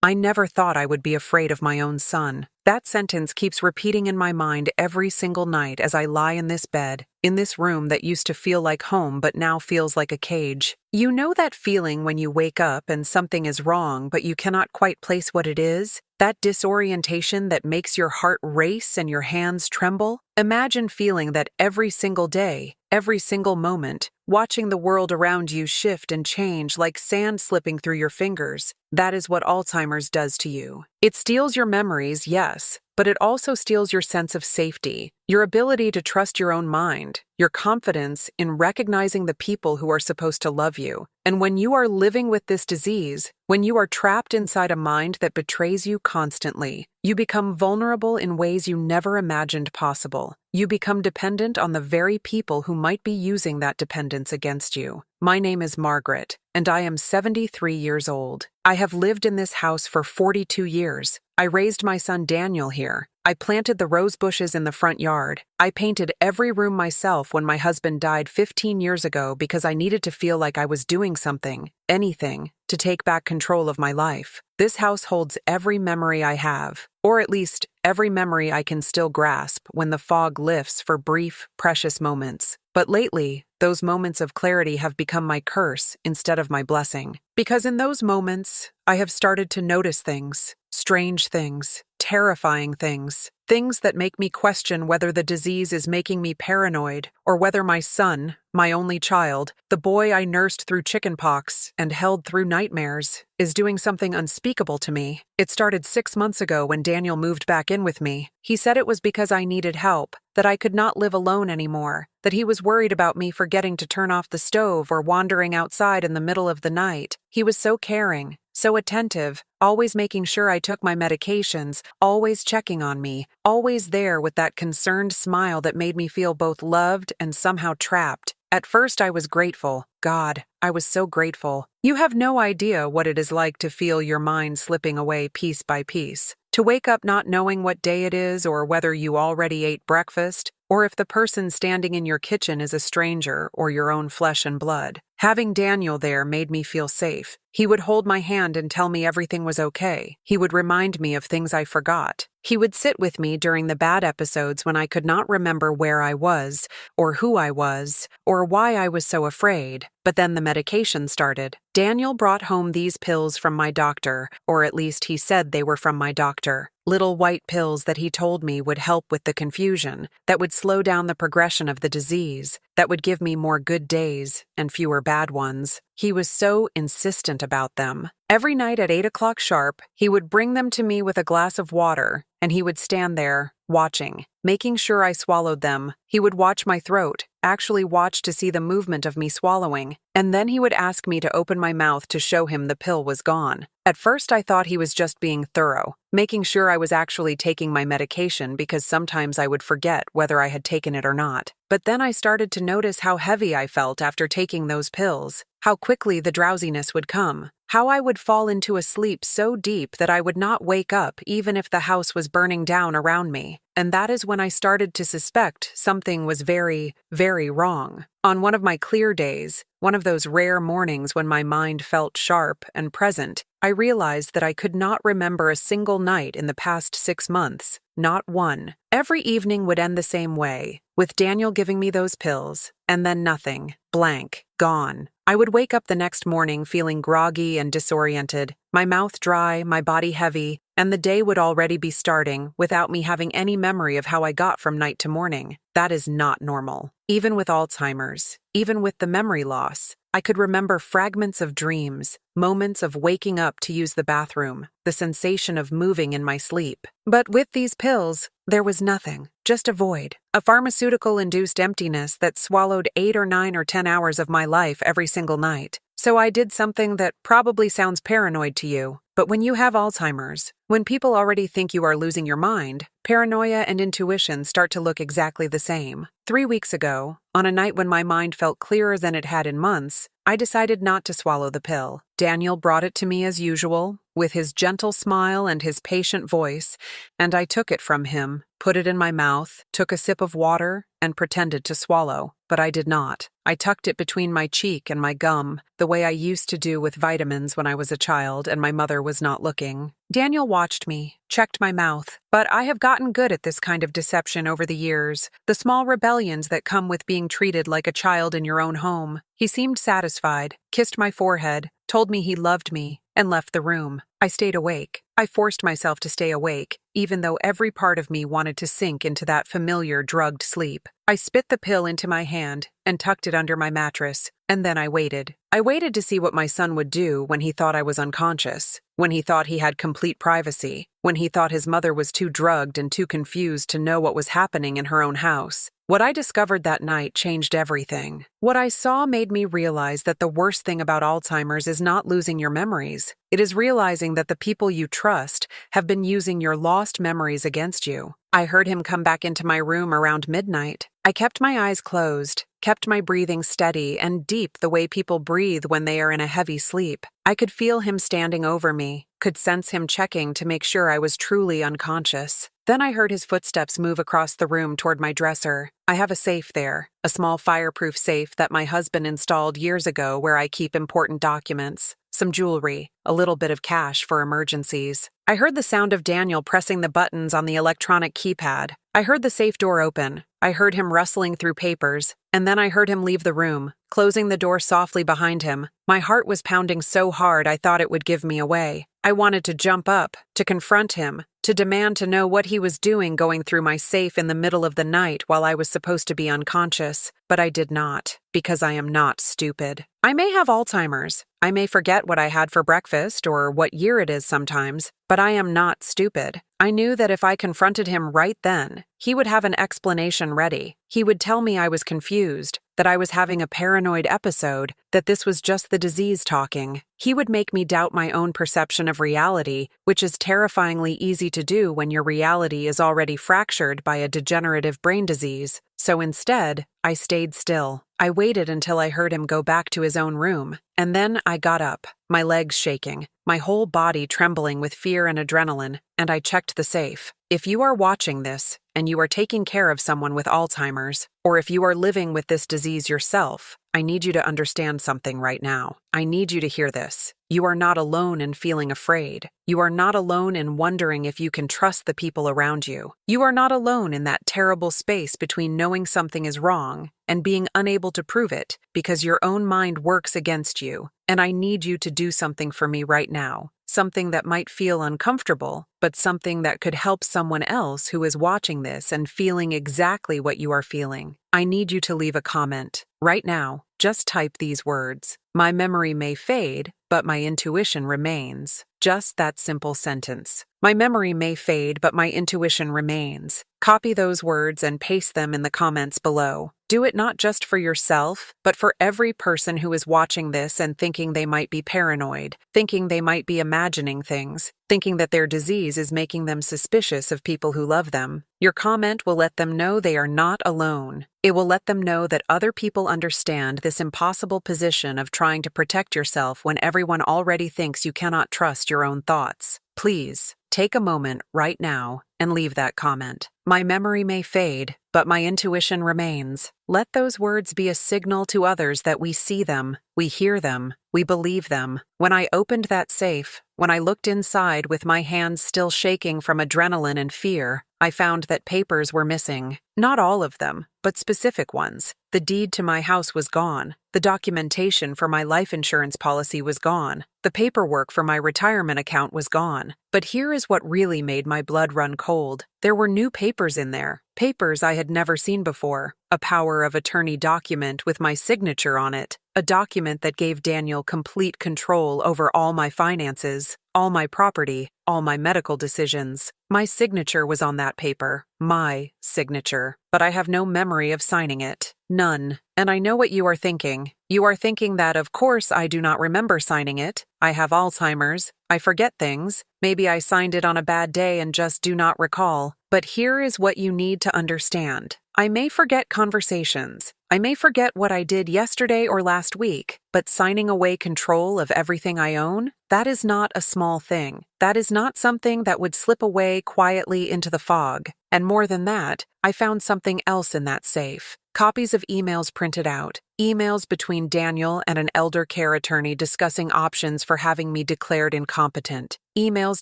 I never thought I would be afraid of my own son. That sentence keeps repeating in my mind every single night as I lie in this bed, in this room that used to feel like home but now feels like a cage. You know that feeling when you wake up and something is wrong but you cannot quite place what it is? That disorientation that makes your heart race and your hands tremble? Imagine feeling that every single day, every single moment, watching the world around you shift and change like sand slipping through your fingers. That is what Alzheimer's does to you. It steals your memories, yes, but it also steals your sense of safety, your ability to trust your own mind, your confidence in recognizing the people who are supposed to love you. And when you are living with this disease, when you are trapped inside a mind that betrays you constantly, you become vulnerable in ways you never imagined possible. You become dependent on the very people who might be using that dependence against you. My name is Margaret, and I am 73 years old. I have lived in this house for 42 years. I raised my son Daniel here. I planted the rose bushes in the front yard. I painted every room myself when my husband died 15 years ago because I needed to feel like I was doing something, anything, to take back control of my life. This house holds every memory I have, or at least every memory I can still grasp when the fog lifts for brief, precious moments. But lately, those moments of clarity have become my curse instead of my blessing. Because in those moments, I have started to notice things, strange things, terrifying things, things that make me question whether the disease is making me paranoid or whether my son, my only child, the boy I nursed through chickenpox and held through nightmares, is doing something unspeakable to me. It started 6 months ago when Daniel moved back in with me. He said it was because I needed help, that I could not live alone anymore, that he was worried about me forgetting to turn off the stove or wandering outside in the middle of the night. He was so caring, so attentive, always making sure I took my medications, always checking on me, always there with that concerned smile that made me feel both loved and somehow trapped. At first I was grateful. God, I was so grateful. You have no idea what it is like to feel your mind slipping away piece by piece. To wake up not knowing what day it is or whether you already ate breakfast, or if the person standing in your kitchen is a stranger or your own flesh and blood. Having Daniel there made me feel safe. He would hold my hand and tell me everything was okay. He would remind me of things I forgot. He would sit with me during the bad episodes when I could not remember where I was, or who I was, or why I was so afraid. But then the medication started. Daniel brought home these pills from my doctor, or at least he said they were from my doctor. Little white pills that he told me would help with the confusion, that would slow down the progression of the disease, that would give me more good days and fewer bad ones. He was so insistent about them. Every night at 8 o'clock sharp, he would bring them to me with a glass of water, and he would stand there, watching, making sure I swallowed them. He would watch my throat, actually watch to see the movement of me swallowing, and then he would ask me to open my mouth to show him the pill was gone. At first I thought he was just being thorough, making sure I was actually taking my medication because sometimes I would forget whether I had taken it or not. But then I started to notice how heavy I felt after taking those pills, how quickly the drowsiness would come, how I would fall into a sleep so deep that I would not wake up even if the house was burning down around me. And that is when I started to suspect something was very, very wrong. On one of my clear days, one of those rare mornings when my mind felt sharp and present, I realized that I could not remember a single night in the past 6 months, not one. Every evening would end the same way, with Daniel giving me those pills, and then nothing, blank, gone. I would wake up the next morning feeling groggy and disoriented, my mouth dry, my body heavy, and the day would already be starting without me having any memory of how I got from night to morning. That is not normal. Even with Alzheimer's, even with the memory loss, I could remember fragments of dreams, moments of waking up to use the bathroom, the sensation of moving in my sleep. But with these pills, there was nothing, just a void, a pharmaceutical-induced emptiness that swallowed 8 or 9 or 10 hours of my life every single night. So I did something that probably sounds paranoid to you, but when you have Alzheimer's, when people already think you are losing your mind, paranoia and intuition start to look exactly the same. 3 weeks ago, on a night when my mind felt clearer than it had in months, I decided not to swallow the pill. Daniel brought it to me as usual, with his gentle smile and his patient voice, and I took it from him, put it in my mouth, took a sip of water, and pretended to swallow. But I did not. I tucked it between my cheek and my gum, the way I used to do with vitamins when I was a child and my mother was not looking. Daniel watched me, checked my mouth, but I have gotten good at this kind of deception over the years, the small rebellions that come with being treated like a child in your own home. He seemed satisfied, kissed my forehead, told me he loved me, and left the room. I stayed awake. I forced myself to stay awake, even though every part of me wanted to sink into that familiar drugged sleep. I spit the pill into my hand and tucked it under my mattress, and then I waited. I waited to see what my son would do when he thought I was unconscious, when he thought he had complete privacy, when he thought his mother was too drugged and too confused to know what was happening in her own house. What I discovered that night changed everything. What I saw made me realize that the worst thing about Alzheimer's is not losing your memories. It is realizing that the people you trust have been using your lost memories against you. I heard him come back into my room around midnight. I kept my eyes closed, kept my breathing steady and deep the way people breathe when they are in a heavy sleep. I could feel him standing over me, could sense him checking to make sure I was truly unconscious. Then I heard his footsteps move across the room toward my dresser. I have a safe there, a small fireproof safe that my husband installed years ago where I keep important documents, some jewelry, a little bit of cash for emergencies. I heard the sound of Daniel pressing the buttons on the electronic keypad. I heard the safe door open. I heard him rustling through papers, and then I heard him leave the room, closing the door softly behind him. My heart was pounding so hard I thought it would give me away. I wanted to jump up, to confront him, to demand to know what he was doing going through my safe in the middle of the night while I was supposed to be unconscious, but I did not, because I am not stupid. I may have Alzheimer's. I may forget what I had for breakfast or what year it is sometimes, but I am not stupid. I knew that if I confronted him right then, he would have an explanation ready. He would tell me I was confused, that I was having a paranoid episode, that this was just the disease talking. He would make me doubt my own perception of reality, which is terrifyingly easy to do when your reality is already fractured by a degenerative brain disease. So instead, I stayed still. I waited until I heard him go back to his own room, and then I got up, my legs shaking, my whole body trembling with fear and adrenaline, and I checked the safe. If you are watching this, and you are taking care of someone with Alzheimer's, or if you are living with this disease yourself, I need you to understand something right now. I need you to hear this. You are not alone in feeling afraid. You are not alone in wondering if you can trust the people around you. You are not alone in that terrible space between knowing something is wrong and being unable to prove it because your own mind works against you. And I need you to do something for me right now. Something that might feel uncomfortable, but something that could help someone else who is watching this and feeling exactly what you are feeling. I need you to leave a comment. Right now, just type these words. My memory may fade, but my intuition remains. Just that simple sentence. My memory may fade, but my intuition remains. Copy those words and paste them in the comments below. Do it not just for yourself, but for every person who is watching this and thinking they might be paranoid, thinking they might be imagining things, thinking that their disease is making them suspicious of people who love them. Your comment will let them know they are not alone. It will let them know that other people understand this impossible position of trying to protect yourself when everyone already thinks you cannot trust your own thoughts. Please, take a moment right now and leave that comment. My memory may fade, but my intuition remains. Let those words be a signal to others that we see them, we hear them, we believe them. When I opened that safe, when I looked inside with my hands still shaking from adrenaline and fear, I found that papers were missing. Not all of them, but specific ones. The deed to my house was gone. The documentation for my life insurance policy was gone. The paperwork for my retirement account was gone. But here is what really made my blood run cold. There were new papers in there. Papers I had never seen before. A power of attorney document with my signature on it. A document that gave Daniel complete control over all my finances, all my property, all my medical decisions. My signature was on that paper. My signature. But I have no memory of signing it. None. And I know what you are thinking. You are thinking that, of course, I do not remember signing it. I have Alzheimer's. I forget things. Maybe I signed it on a bad day and just do not recall. But here is what you need to understand. I may forget conversations. I may forget what I did yesterday or last week, but signing away control of everything I own, that is not a small thing. That is not something that would slip away quietly into the fog. And more than that, I found something else in that safe. Copies of emails printed out, emails between Daniel and an elder care attorney discussing options for having me declared incompetent, emails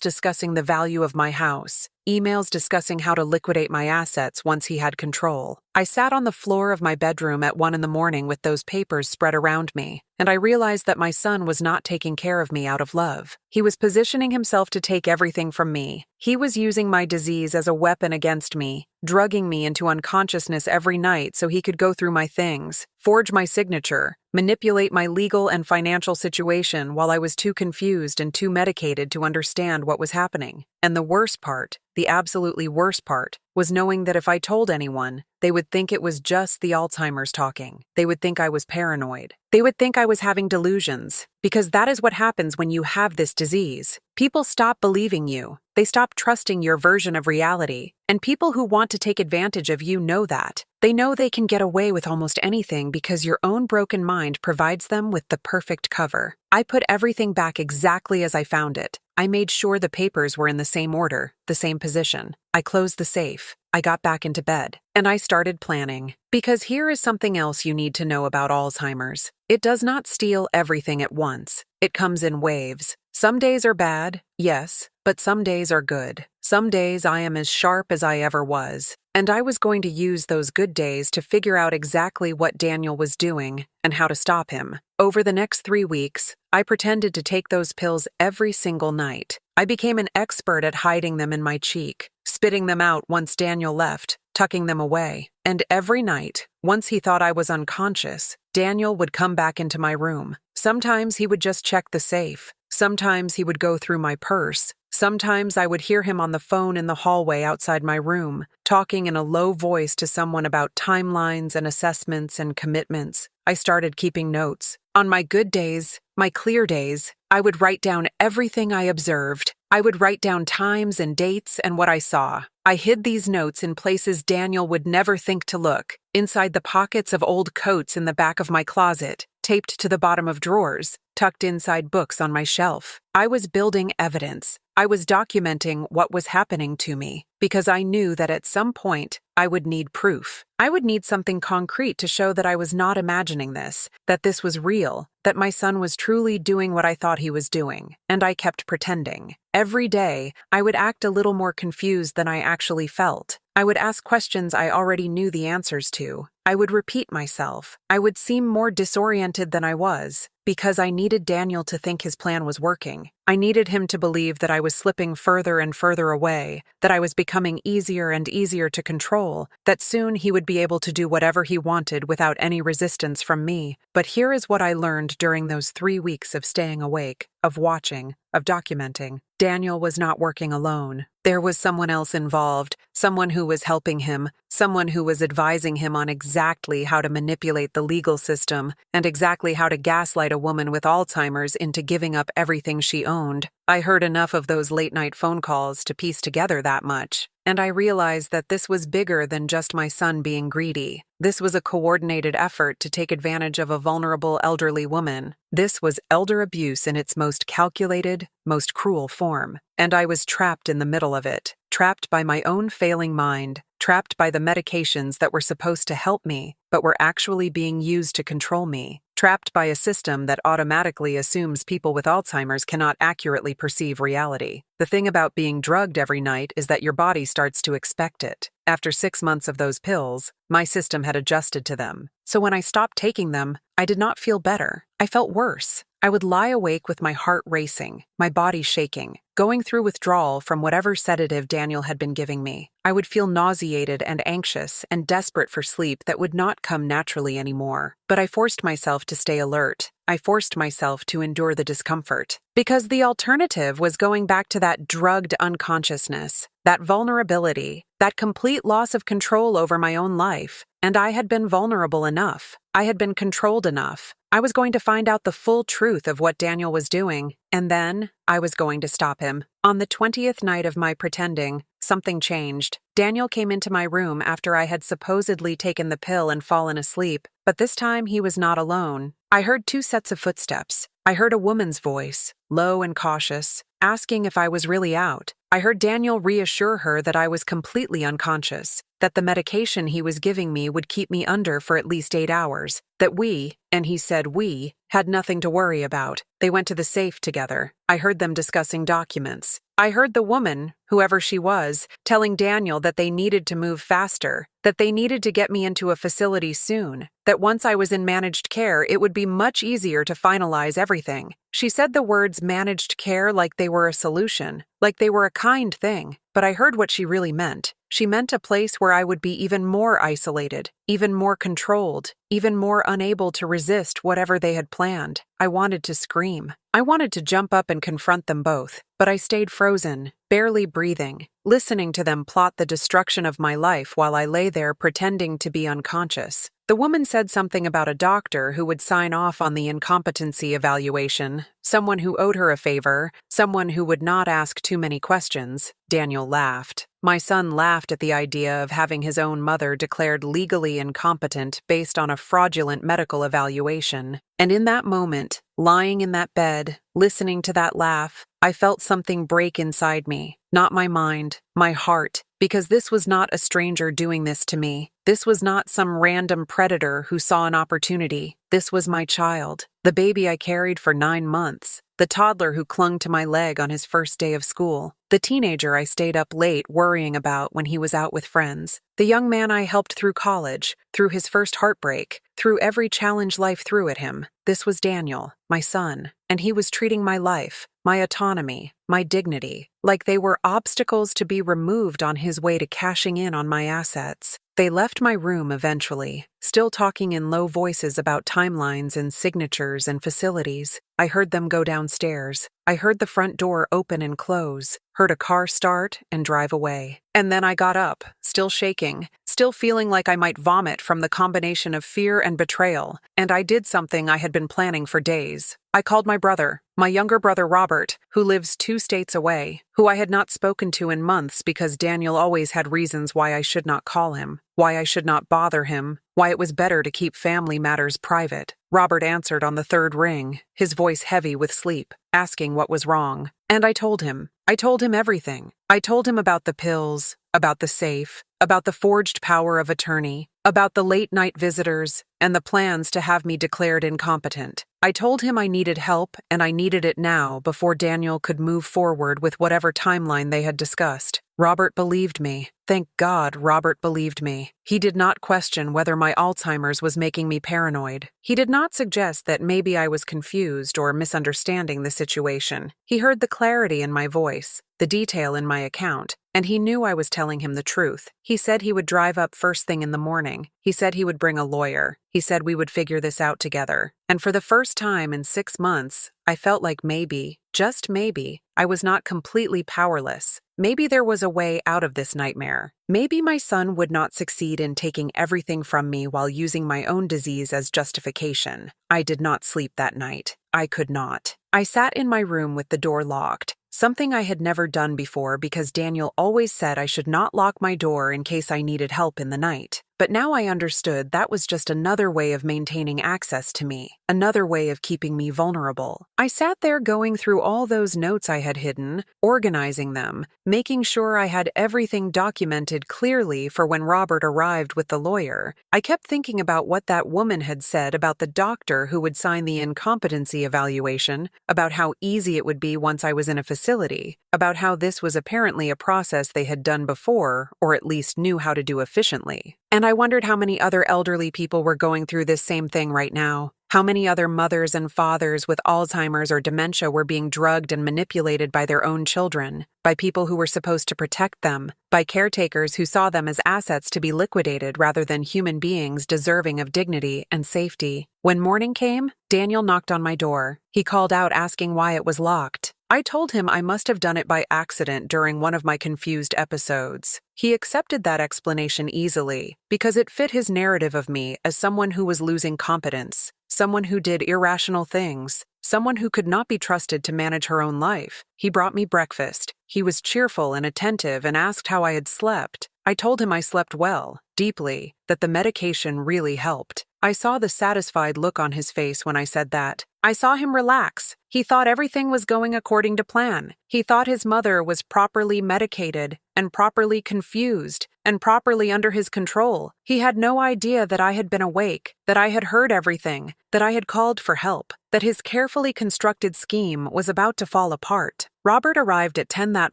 discussing the value of my house, emails discussing how to liquidate my assets once he had control. I sat on the floor of my bedroom at 1 a.m. with those papers spread around me, and I realized that my son was not taking care of me out of love. He was positioning himself to take everything from me. He was using my disease as a weapon against me, drugging me into unconsciousness every night so he could go through my things, forge my signature, manipulate my legal and financial situation while I was too confused and too medicated to understand what was happening. And the worst part, the absolutely worst part, was knowing that if I told anyone, they would think it was just the Alzheimer's talking. They would think I was paranoid. They would think I was having delusions, because that is what happens when you have this disease. People stop believing you. They stop trusting your version of reality. And people who want to take advantage of you know that. They know they can get away with almost anything because your own broken mind provides them with the perfect cover. I put everything back exactly as I found it. I made sure the papers were in the same order, the same position. I closed the safe. I got back into bed, and I started planning. Because here is something else you need to know about Alzheimer's. It does not steal everything at once. It comes in waves. Some days are bad, yes, but some days are good. Some days I am as sharp as I ever was. And I was going to use those good days to figure out exactly what Daniel was doing and how to stop him. Over the next 3 weeks, I pretended to take those pills every single night. I became an expert at hiding them in my cheek, spitting them out once Daniel left, tucking them away. And every night, once he thought I was unconscious, Daniel would come back into my room. Sometimes he would just check the safe. Sometimes he would go through my purse. Sometimes I would hear him on the phone in the hallway outside my room, talking in a low voice to someone about timelines and assessments and commitments. I started keeping notes. On my good days, my clear days, I would write down everything I observed. I would write down times and dates and what I saw. I hid these notes in places Daniel would never think to look, inside the pockets of old coats in the back of my closet, taped to the bottom of drawers, tucked inside books on my shelf. I was building evidence. I was documenting what was happening to me, because I knew that at some point I would need proof. I would need something concrete to show that I was not imagining this, that this was real, that my son was truly doing what I thought he was doing, and I kept pretending. Every day, I would act a little more confused than I actually felt. I would ask questions I already knew the answers to. I would repeat myself. I would seem more disoriented than I was, because I needed Daniel to think his plan was working. I needed him to believe that I was slipping further and further away, that I was becoming easier and easier to control, that soon he would be able to do whatever he wanted without any resistance from me. But here is what I learned during those 3 weeks of staying awake, of watching, of documenting. Daniel was not working alone. There was someone else involved, someone who was helping him, someone who was advising him on exactly how to manipulate the legal system and exactly how to gaslight a woman with Alzheimer's into giving up everything she owned. I heard enough of those late-night phone calls to piece together that much, and I realized that this was bigger than just my son being greedy. This was a coordinated effort to take advantage of a vulnerable elderly woman. This was elder abuse in its most calculated, most cruel form, and I was trapped in the middle of it, trapped by my own failing mind, trapped by the medications that were supposed to help me, but were actually being used to control me, trapped by a system that automatically assumes people with Alzheimer's cannot accurately perceive reality. The thing about being drugged every night is that your body starts to expect it. After 6 months of those pills, my system had adjusted to them. So when I stopped taking them, I did not feel better. I felt worse. I would lie awake with my heart racing, my body shaking, going through withdrawal from whatever sedative Daniel had been giving me. I would feel nauseated and anxious and desperate for sleep that would not come naturally anymore. But I forced myself to stay alert. I forced myself to endure the discomfort. Because the alternative was going back to that drugged unconsciousness, that vulnerability, that complete loss of control over my own life. And I had been vulnerable enough. I had been controlled enough. I was going to find out the full truth of what Daniel was doing, and then I was going to stop him. On the 20th night of my pretending, something changed. Daniel came into my room after I had supposedly taken the pill and fallen asleep, but this time he was not alone. I heard 2 sets of footsteps. I heard a woman's voice, low and cautious, asking if I was really out. I heard Daniel reassure her that I was completely unconscious, that the medication he was giving me would keep me under for at least 8 hours, that we, and he said we, had nothing to worry about. They went to the safe together. I heard them discussing documents. I heard the woman, whoever she was, telling Daniel that they needed to move faster, that they needed to get me into a facility soon, that once I was in managed care, it would be much easier to finalize everything. She said the words managed care like they were a solution, like they were a kind thing, but I heard what she really meant. She meant a place where I would be even more isolated, even more controlled, even more unable to resist whatever they had planned. I wanted to scream. I wanted to jump up and confront them both, but I stayed frozen, barely breathing, listening to them plot the destruction of my life while I lay there pretending to be unconscious. The woman said something about a doctor who would sign off on the incompetency evaluation, someone who owed her a favor, someone who would not ask too many questions. Daniel laughed. My son laughed at the idea of having his own mother declared legally incompetent based on a fraudulent medical evaluation. And in that moment, lying in that bed, listening to that laugh, I felt something break inside me. Not my mind, my heart, because this was not a stranger doing this to me. This was not some random predator who saw an opportunity. This was my child, the baby I carried for 9 months, the toddler who clung to my leg on his first day of school, the teenager I stayed up late worrying about when he was out with friends, the young man I helped through college, through his first heartbreak, through every challenge life threw at him. This was Daniel, my son, and he was treating my life, my autonomy, my dignity, like they were obstacles to be removed on his way to cashing in on my assets. They left my room eventually, still talking in low voices about timelines and signatures and facilities. I heard them go downstairs. I heard the front door open and close, heard a car start and drive away. And then I got up, still shaking, still feeling like I might vomit from the combination of fear and betrayal, and I did something I had been planning for days. I called my brother, my younger brother Robert, who lives 2 states away, who I had not spoken to in months because Daniel always had reasons why I should not call him, why I should not bother him, why it was better to keep family matters private. Robert answered on the 3rd ring, his voice heavy with sleep, asking what was wrong. And I told him. I told him everything. I told him about the pills, about the safe, about the forged power of attorney, about the late-night visitors, and the plans to have me declared incompetent. I told him I needed help, and I needed it now before Daniel could move forward with whatever timeline they had discussed. Robert believed me. Thank God Robert believed me. He did not question whether my Alzheimer's was making me paranoid. He did not suggest that maybe I was confused or misunderstanding the situation. He heard the clarity in my voice, the detail in my account, and he knew I was telling him the truth. He said he would drive up first thing in the morning. He said he would bring a lawyer. He said we would figure this out together. And for the first time in 6 months, I felt like maybe, just maybe, I was not completely powerless. Maybe there was a way out of this nightmare. Maybe my son would not succeed in taking everything from me while using my own disease as justification. I did not sleep that night. I could not. I sat in my room with the door locked, something I had never done before because Daniel always said I should not lock my door in case I needed help in the night. But now I understood that was just another way of maintaining access to me, another way of keeping me vulnerable. I sat there going through all those notes I had hidden, organizing them, making sure I had everything documented clearly for when Robert arrived with the lawyer. I kept thinking about what that woman had said about the doctor who would sign the incompetency evaluation, about how easy it would be once I was in a facility, about how this was apparently a process they had done before, or at least knew how to do efficiently. And I wondered how many other elderly people were going through this same thing right now. How many other mothers and fathers with Alzheimer's or dementia were being drugged and manipulated by their own children, by people who were supposed to protect them, by caretakers who saw them as assets to be liquidated rather than human beings deserving of dignity and safety. When morning came, Daniel knocked on my door. He called out asking why it was locked. I told him I must have done it by accident during one of my confused episodes. He accepted that explanation easily because it fit his narrative of me as someone who was losing competence, someone who did irrational things, someone who could not be trusted to manage her own life. He brought me breakfast. He was cheerful and attentive and asked how I had slept. I told him I slept well, deeply, that the medication really helped. I saw the satisfied look on his face when I said that. I saw him relax. He thought everything was going according to plan. He thought his mother was properly medicated and properly confused and properly under his control. He had no idea that I had been awake, that I had heard everything, that I had called for help, that his carefully constructed scheme was about to fall apart. Robert arrived at 10 that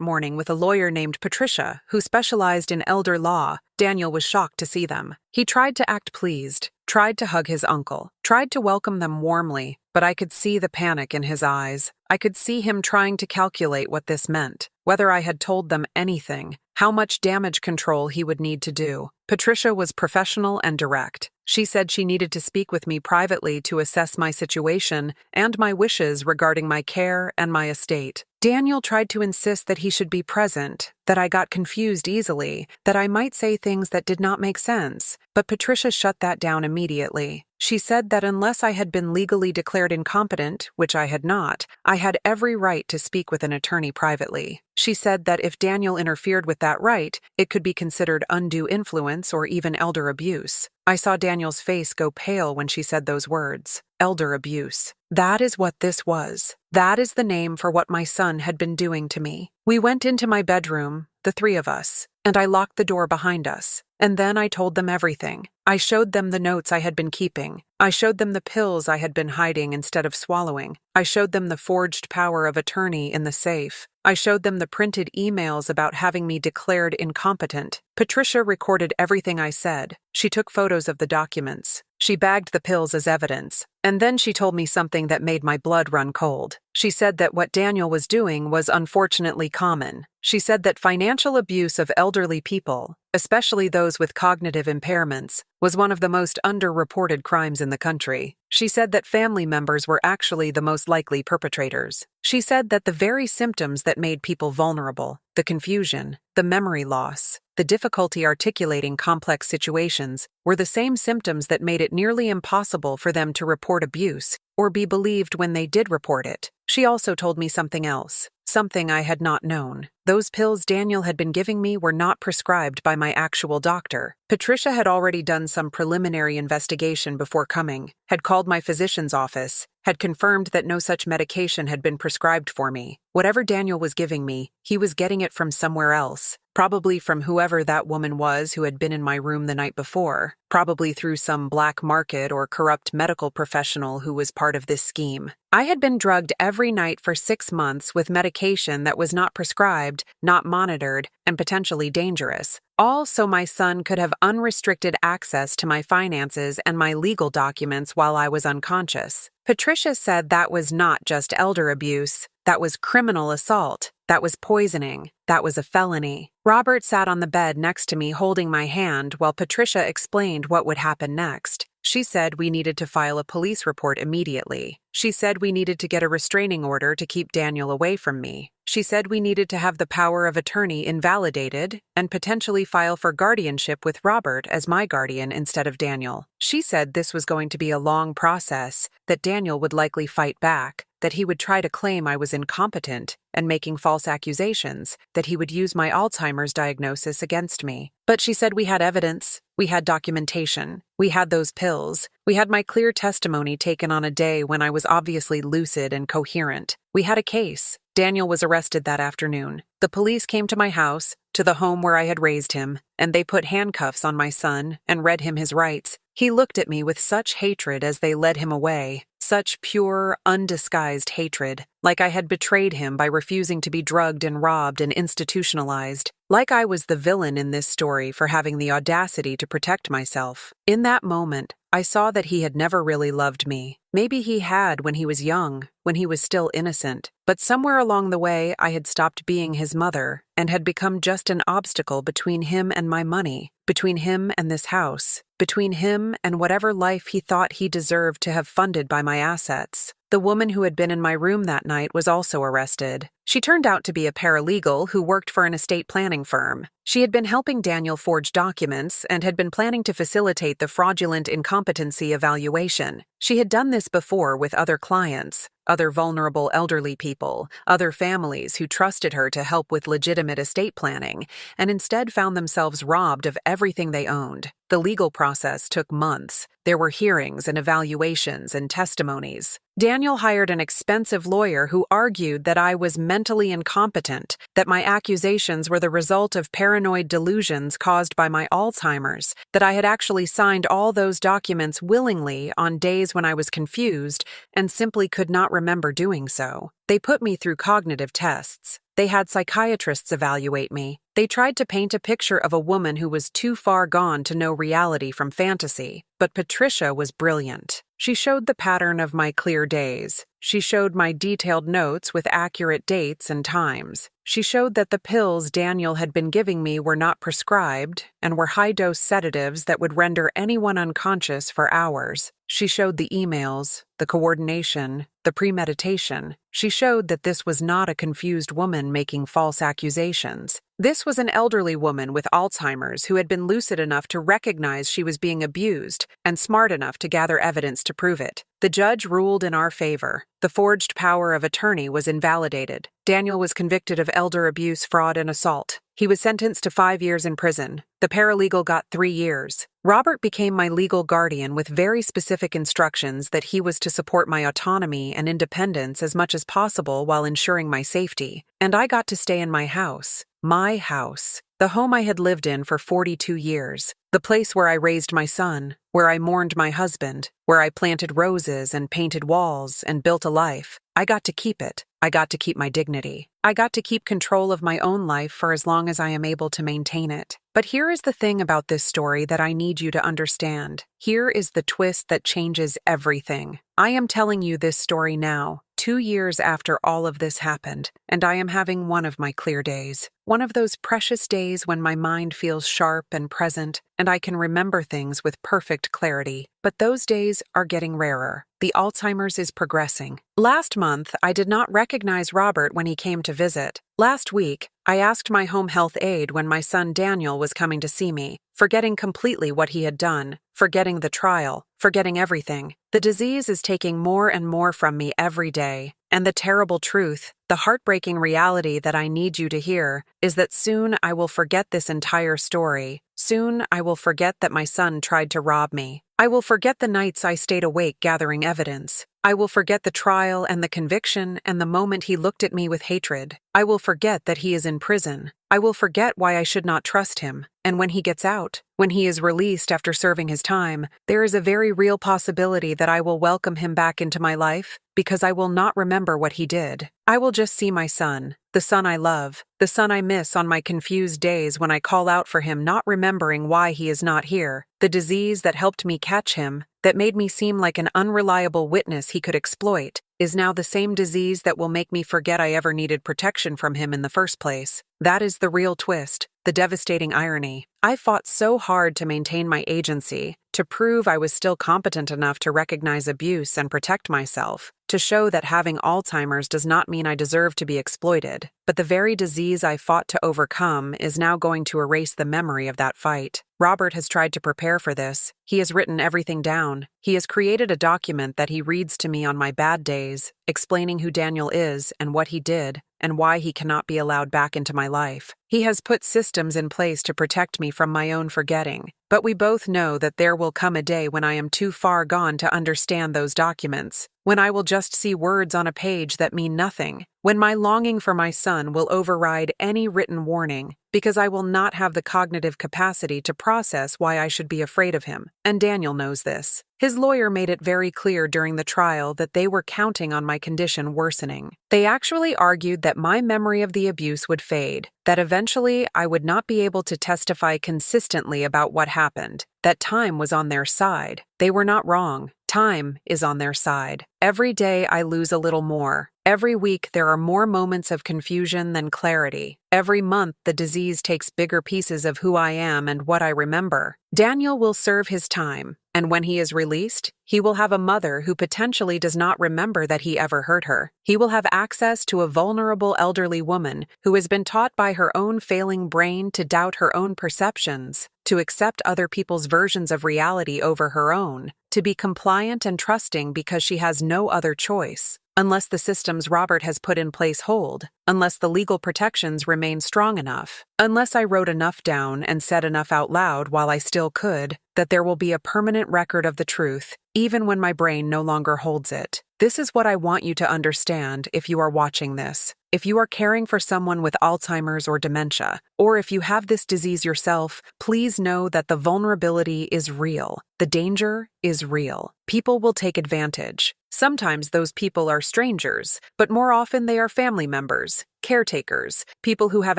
morning with a lawyer named Patricia, who specialized in elder law. Daniel was shocked to see them. He tried to act pleased, tried to hug his uncle, tried to welcome them warmly, but I could see the panic in his eyes. I could see him trying to calculate what this meant, whether I had told them anything, how much damage control he would need to do. Patricia was professional and direct. She said she needed to speak with me privately to assess my situation and my wishes regarding my care and my estate. Daniel tried to insist that he should be present, that I got confused easily, that I might say things that did not make sense, but Patricia shut that down immediately. She said that unless I had been legally declared incompetent, which I had not, I had every right to speak with an attorney privately. She said that if Daniel interfered with that right, it could be considered undue influence or even elder abuse. I saw Daniel's face go pale when she said those words. Elder abuse. That is what this was. That is the name for what my son had been doing to me. We went into my bedroom, the three of us, and I locked the door behind us. And then I told them everything. I showed them the notes I had been keeping. I showed them the pills I had been hiding instead of swallowing. I showed them the forged power of attorney in the safe. I showed them the printed emails about having me declared incompetent. Patricia recorded everything I said. She took photos of the documents. She bagged the pills as evidence. And then she told me something that made my blood run cold. She said that what Daniel was doing was unfortunately common. She said that financial abuse of elderly people, especially those with cognitive impairments, was one of the most underreported crimes in the country. She said that family members were actually the most likely perpetrators. She said that the very symptoms that made people vulnerable, the confusion, the memory loss, the difficulty articulating complex situations, were the same symptoms that made it nearly impossible for them to report abuse or be believed when they did report it. She also told me something else, something I had not known. Those pills Daniel had been giving me were not prescribed by my actual doctor. Patricia had already done some preliminary investigation before coming, had called my physician's office, had confirmed that no such medication had been prescribed for me. Whatever Daniel was giving me, he was getting it from somewhere else. Probably from whoever that woman was who had been in my room the night before. Probably through some black market or corrupt medical professional who was part of this scheme. I had been drugged every night for 6 months with medication that was not prescribed, not monitored, and potentially dangerous. All so my son could have unrestricted access to my finances and my legal documents while I was unconscious. Patricia said that was not just elder abuse. That was criminal assault. That was poisoning. That was a felony. Robert sat on the bed next to me holding my hand while Patricia explained what would happen next. She said we needed to file a police report immediately. She said we needed to get a restraining order to keep Daniel away from me. She said we needed to have the power of attorney invalidated and potentially file for guardianship with Robert as my guardian instead of Daniel. She said this was going to be a long process, that Daniel would likely fight back, that he would try to claim I was incompetent and making false accusations, that he would use my Alzheimer's diagnosis against me. But she said we had evidence, we had documentation, we had those pills, we had my clear testimony taken on a day when I was obviously lucid and coherent. We had a case. Daniel was arrested that afternoon. The police came to my house, to the home where I had raised him, and they put handcuffs on my son and read him his rights. He looked at me with such hatred as they led him away, such pure, undisguised hatred, like I had betrayed him by refusing to be drugged and robbed and institutionalized, like I was the villain in this story for having the audacity to protect myself. In that moment, I saw that he had never really loved me. Maybe he had when he was young, when he was still innocent, but somewhere along the way I had stopped being his mother and had become just an obstacle between him and my money, between him and this house, between him and whatever life he thought he deserved to have funded by my assets. The woman who had been in my room that night was also arrested. She turned out to be a paralegal who worked for an estate planning firm. She had been helping Daniel forge documents and had been planning to facilitate the fraudulent incompetency evaluation. She had done this before with other clients, other vulnerable elderly people, other families who trusted her to help with legitimate estate planning, and instead found themselves robbed of everything they owned. The legal process took months. There were hearings and evaluations and testimonies. Daniel hired an expensive lawyer who argued that I was mentally incompetent, that my accusations were the result of paranoid delusions caused by my Alzheimer's, that I had actually signed all those documents willingly on days when I was confused and simply could not remember doing so. They put me through cognitive tests. They had psychiatrists evaluate me. They tried to paint a picture of a woman who was too far gone to know reality from fantasy. But Patricia was brilliant. She showed the pattern of my clear days. She showed my detailed notes with accurate dates and times. She showed that the pills Daniel had been giving me were not prescribed and were high-dose sedatives that would render anyone unconscious for hours. She showed the emails, the coordination, the premeditation. She showed that this was not a confused woman making false accusations. This was an elderly woman with Alzheimer's who had been lucid enough to recognize she was being abused and smart enough to gather evidence to prove it. The judge ruled in our favor. The forged power of attorney was invalidated. Daniel was convicted of elder abuse, fraud, and assault. He was sentenced to 5 years in prison. The paralegal got 3 years. Robert became my legal guardian with very specific instructions that he was to support my autonomy and independence as much as possible while ensuring my safety. And I got to stay in my house. My house. The home I had lived in for 42 years. The place where I raised my son, where I mourned my husband, where I planted roses and painted walls and built a life. I got to keep it. I got to keep my dignity. I got to keep control of my own life for as long as I am able to maintain it. But here is the thing about this story that I need you to understand. Here is the twist that changes everything. I am telling you this story now, 2 years after all of this happened, and I am having one of my clear days. One of those precious days when my mind feels sharp and present, and I can remember things with perfect clarity. But those days are getting rarer. The Alzheimer's is progressing. Last month, I did not recognize Robert when he came to visit. Last week, I asked my home health aide when my son Daniel was coming to see me, forgetting completely what he had done, forgetting the trial, forgetting everything. The disease is taking more and more from me every day. And the terrible truth, the heartbreaking reality that I need you to hear, is that soon I will forget this entire story. Soon I will forget that my son tried to rob me. I will forget the nights I stayed awake gathering evidence. I will forget the trial and the conviction and the moment he looked at me with hatred. I will forget that he is in prison. I will forget why I should not trust him. And when he gets out, when he is released after serving his time, there is a very real possibility that I will welcome him back into my life because I will not remember what he did. I will just see my son, the son I love, the son I miss on my confused days when I call out for him not remembering why he is not here. The disease that helped me catch him, that made me seem like an unreliable witness he could exploit, is now the same disease that will make me forget I ever needed protection from him in the first place. That is the real twist, the devastating irony. I fought so hard to maintain my agency, to prove I was still competent enough to recognize abuse and protect myself, to show that having Alzheimer's does not mean I deserve to be exploited. But the very disease I fought to overcome is now going to erase the memory of that fight. Robert has tried to prepare for this. He has written everything down. He has created a document that he reads to me on my bad days, explaining who Daniel is and what he did, and why he cannot be allowed back into my life. He has put systems in place to protect me from my own forgetting. But we both know that there will come a day when I am too far gone to understand those documents, when I will just see words on a page that mean nothing, when my longing for my son will override any written warning, because I will not have the cognitive capacity to process why I should be afraid of him. And Daniel knows this. His lawyer made it very clear during the trial that they were counting on my condition worsening. They actually argued that my memory of the abuse would fade, that eventually I would not be able to testify consistently about what happened, that time was on their side. They were not wrong. Time is on their side. Every day I lose a little more. Every week there are more moments of confusion than clarity. Every month the disease takes bigger pieces of who I am and what I remember. Daniel will serve his time, and when he is released, he will have a mother who potentially does not remember that he ever hurt her. He will have access to a vulnerable elderly woman who has been taught by her own failing brain to doubt her own perceptions, to accept other people's versions of reality over her own, to be compliant and trusting because she has no other choice. unless the systems Robert has put in place hold, unless the legal protections remain strong enough, unless I wrote enough down and said enough out loud while I still could, that there will be a permanent record of the truth, even when my brain no longer holds it. This is what I want you to understand if you are watching this. If you are caring for someone with Alzheimer's or dementia, or if you have this disease yourself, please know that the vulnerability is real. The danger is real. People will take advantage. Sometimes those people are strangers, but more often they are family members, caretakers, people who have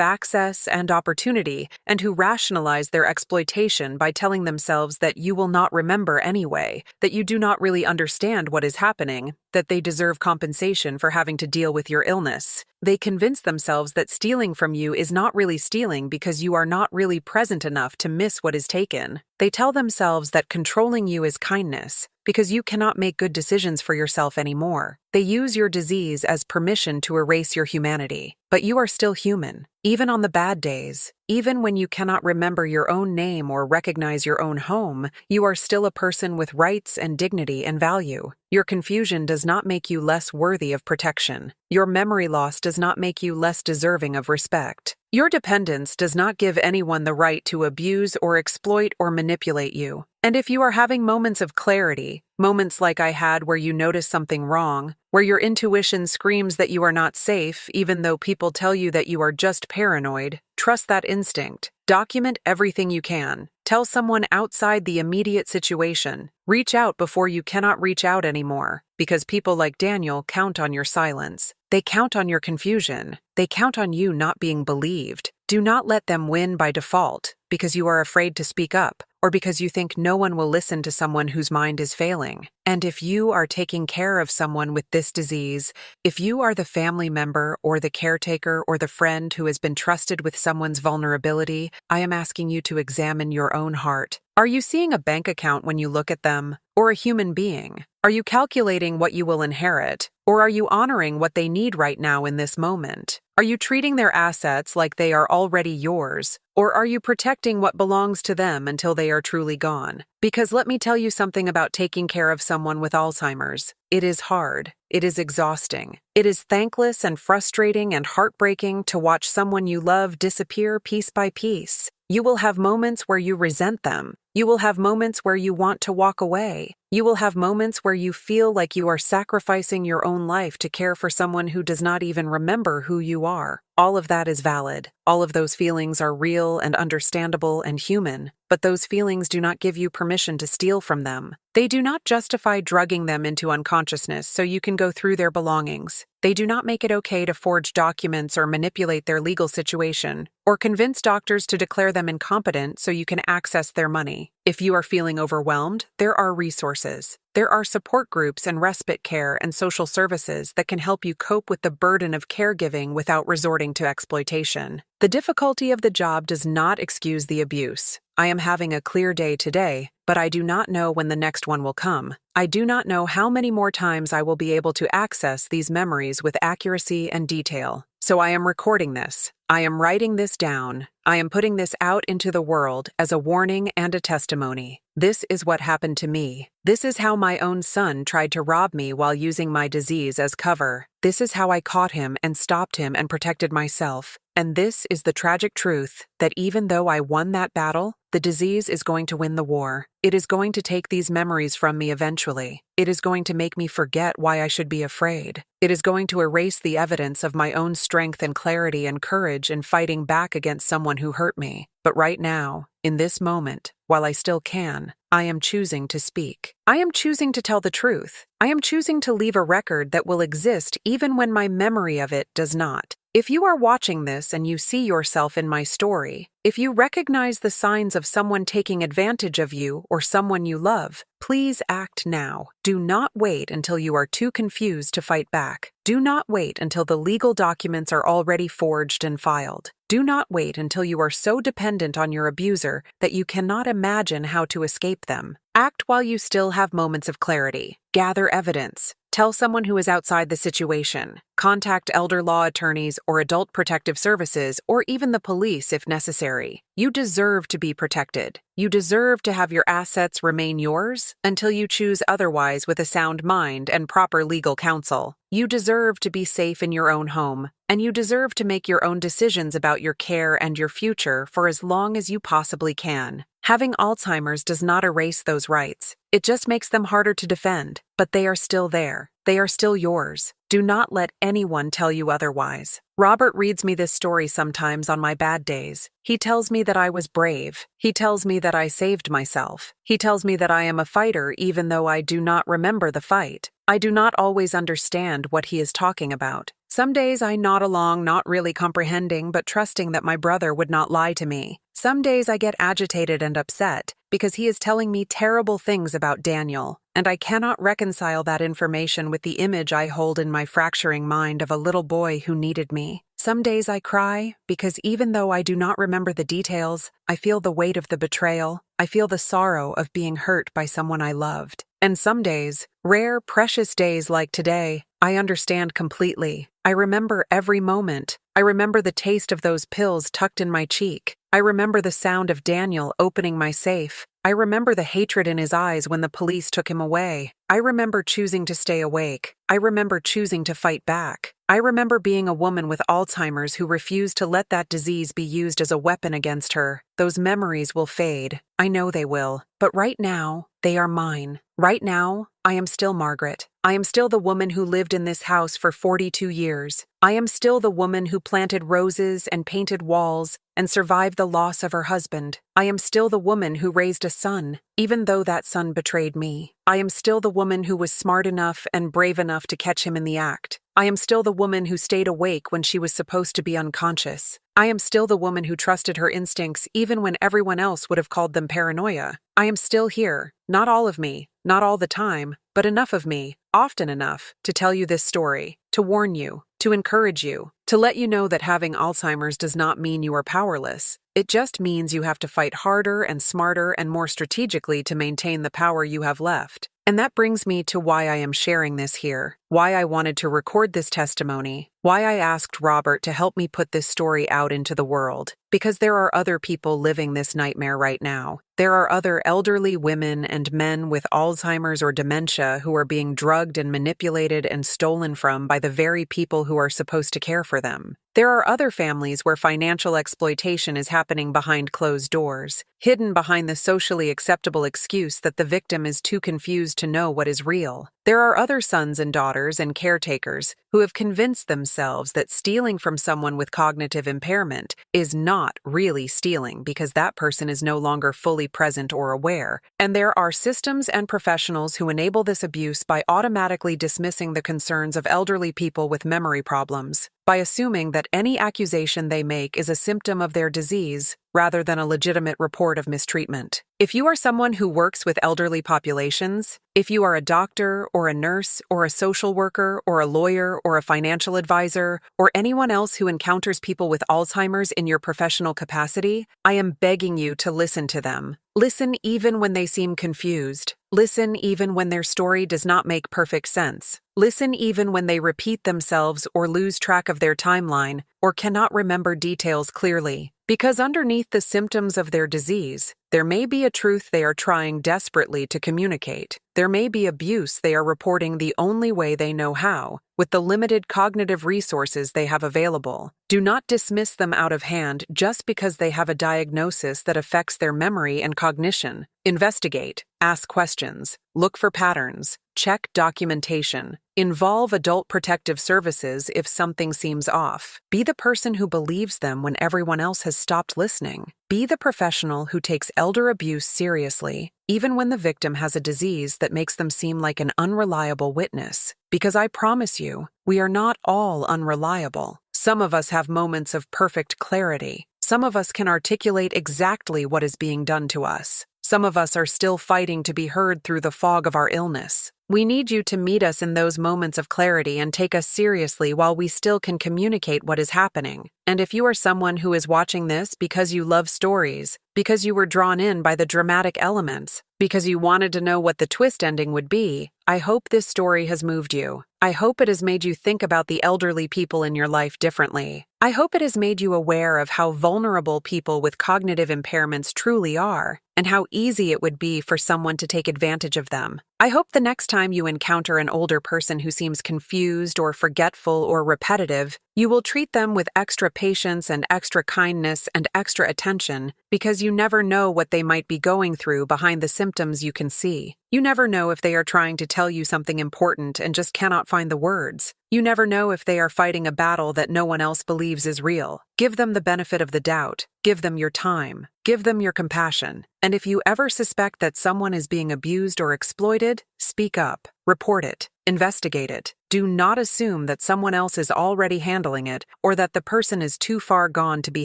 access and opportunity, and who rationalize their exploitation by telling themselves that you will not remember anyway, that you do not really understand what is happening, that they deserve compensation for having to deal with your illness. They convince themselves that stealing from you is not really stealing because you are not really present enough to miss what is taken. They tell themselves that controlling you is kindness because you cannot make good decisions for yourself anymore. They use your disease as permission to erase your humanity. But you are still human, even on the bad days. Even when you cannot remember your own name or recognize your own home, you are still a person with rights and dignity and value. Your confusion does not make you less worthy of protection. Your memory loss does not make you less deserving of respect. Your dependence does not give anyone the right to abuse or exploit or manipulate you. And if you are having moments of clarity, moments like I had where you notice something wrong, where your intuition screams that you are not safe even though people tell you that you are just paranoid, trust that instinct. Document everything you can. Tell someone outside the immediate situation. Reach out before you cannot reach out anymore, because people like Daniel count on your silence. They count on your confusion. They count on you not being believed. Do not let them win by default, because you are afraid to speak up, or because you think no one will listen to someone whose mind is failing. And if you are taking care of someone with this disease, if you are the family member or the caretaker or the friend who has been trusted with someone's vulnerability, I am asking you to examine your own heart. Are you seeing a bank account when you look at them, or a human being? Are you calculating what you will inherit, or are you honoring what they need right now in this moment? Are you treating their assets like they are already yours, or are you protecting what belongs to them until they are truly gone? Because let me tell you something about taking care of someone with Alzheimer's. It is hard. It is exhausting. It is thankless and frustrating and heartbreaking to watch someone you love disappear piece by piece. You will have moments where you resent them. You will have moments where you want to walk away. You will have moments where you feel like you are sacrificing your own life to care for someone who does not even remember who you are. All of that is valid. All of those feelings are real and understandable and human, but those feelings do not give you permission to steal from them. They do not justify drugging them into unconsciousness so you can go through their belongings. They do not make it okay to forge documents or manipulate their legal situation, or convince doctors to declare them incompetent so you can access their money. If you are feeling overwhelmed, there are resources. There are support groups and respite care and social services that can help you cope with the burden of caregiving without resorting to exploitation. The difficulty of the job does not excuse the abuse. I am having a clear day today, but I do not know when the next one will come. I do not know how many more times I will be able to access these memories with accuracy and detail. So I am recording this. I am writing this down. I am putting this out into the world as a warning and a testimony. This is what happened to me. This is how my own son tried to rob me while using my disease as cover. This is how I caught him and stopped him and protected myself. And this is the tragic truth that even though I won that battle, the disease is going to win the war. It is going to take these memories from me eventually. It is going to make me forget why I should be afraid. It is going to erase the evidence of my own strength and clarity and courage in fighting back against someone who hurt me. But right now, in this moment, while I still can, I am choosing to speak. I am choosing to tell the truth. I am choosing to leave a record that will exist even when my memory of it does not. If you are watching this and you see yourself in my story, if you recognize the signs of someone taking advantage of you or someone you love, please act now. Do not wait until you are too confused to fight back. Do not wait until the legal documents are already forged and filed. Do not wait until you are so dependent on your abuser that you cannot imagine how to escape them. Act while you still have moments of clarity. Gather evidence. Tell someone who is outside the situation. Contact elder law attorneys or adult protective services or even the police if necessary. You deserve to be protected. You deserve to have your assets remain yours until you choose otherwise with a sound mind and proper legal counsel. You deserve to be safe in your own home, and you deserve to make your own decisions about your care and your future for as long as you possibly can. Having Alzheimer's does not erase those rights. It just makes them harder to defend, but they are still there. They are still yours. Do not let anyone tell you otherwise. Robert reads me this story sometimes on my bad days. He tells me that I was brave. He tells me that I saved myself. He tells me that I am a fighter even though I do not remember the fight. I do not always understand what he is talking about. Some days I nod along, not really comprehending, but trusting that my brother would not lie to me. Some days I get agitated and upset because he is telling me terrible things about Daniel, and I cannot reconcile that information with the image I hold in my fracturing mind of a little boy who needed me. Some days I cry because even though I do not remember the details, I feel the weight of the betrayal. I feel the sorrow of being hurt by someone I loved. And some days, rare, precious days like today, I understand completely. I remember every moment. I remember the taste of those pills tucked in my cheek. I remember the sound of Daniel opening my safe. I remember the hatred in his eyes when the police took him away. I remember choosing to stay awake. I remember choosing to fight back. I remember being a woman with Alzheimer's who refused to let that disease be used as a weapon against her. Those memories will fade. I know they will. But right now, they are mine. Right now, I am still Margaret. I am still the woman who lived in this house for 42 years. I am still the woman who planted roses and painted walls and survived the loss of her husband. I am still the woman who raised a son, even though that son betrayed me. I am still the woman who was smart enough and brave enough to catch him in the act. I am still the woman who stayed awake when she was supposed to be unconscious. I am still the woman who trusted her instincts even when everyone else would have called them paranoia. I am still here, not all of me, not all the time, but enough of me, often enough, to tell you this story, to warn you, to encourage you, to let you know that having Alzheimer's does not mean you are powerless. It just means you have to fight harder and smarter and more strategically to maintain the power you have left. And that brings me to why I am sharing this here, why I wanted to record this testimony, why I asked Robert to help me put this story out into the world. Because there are other people living this nightmare right now. There are other elderly women and men with Alzheimer's or dementia who are being drugged and manipulated and stolen from by the very people who are supposed to care for them. There are other families where financial exploitation is happening behind closed doors, hidden behind the socially acceptable excuse that the victim is too confused to know what is real. There are other sons and daughters and caretakers who have convinced themselves that stealing from someone with cognitive impairment is not really stealing because that person is no longer fully present or aware. And there are systems and professionals who enable this abuse by automatically dismissing the concerns of elderly people with memory problems, by assuming that any accusation they make is a symptom of their disease rather than a legitimate report of mistreatment. If you are someone who works with elderly populations, if you are a doctor or a nurse or a social worker or a lawyer or a financial advisor or anyone else who encounters people with Alzheimer's in your professional capacity, I am begging you to listen to them. Listen even when they seem confused. Listen even when their story does not make perfect sense. Listen even when they repeat themselves or lose track of their timeline or cannot remember details clearly. Because underneath the symptoms of their disease, there may be a truth they are trying desperately to communicate. There may be abuse they are reporting the only way they know how, with the limited cognitive resources they have available. Do not dismiss them out of hand just because they have a diagnosis that affects their memory and cognition. Investigate, ask questions, look for patterns, check documentation, involve adult protective services if something seems off. Be the person who believes them when everyone else has stopped listening. Be the professional who takes elder abuse seriously, even when the victim has a disease that makes them seem like an unreliable witness. Because I promise you, we are not all unreliable. Some of us have moments of perfect clarity. Some of us can articulate exactly what is being done to us. Some of us are still fighting to be heard through the fog of our illness. We need you to meet us in those moments of clarity and take us seriously while we still can communicate what is happening. And if you are someone who is watching this because you love stories, because you were drawn in by the dramatic elements, because you wanted to know what the twist ending would be, I hope this story has moved you. I hope it has made you think about the elderly people in your life differently. I hope it has made you aware of how vulnerable people with cognitive impairments truly are, and how easy it would be for someone to take advantage of them. I hope the next time you encounter an older person who seems confused or forgetful or repetitive, you will treat them with extra patience and extra kindness and extra attention, because you never know what they might be going through behind the symptoms you can see. You never know if they are trying to tell you something important and just cannot find the words. You never know if they are fighting a battle that no one else believes is real. Give them the benefit of the doubt. Give them your time. Give them your compassion. And if you ever suspect that someone is being abused or exploited, speak up. Report it. Investigate it. Do not assume that someone else is already handling it or that the person is too far gone to be